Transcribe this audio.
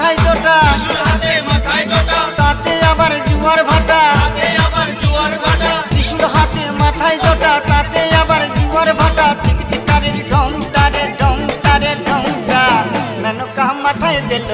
মাথায় জোটা, তাতে আবার জুয়ার ভাটা। ত্রিশুল হাতে মাথায় জোটা, তাতে আবার জুয়ার ভাটা। টিকটিকারের ঢংটা রে ঢংটা রে ঢংটা, মেনকা মাথায় দিল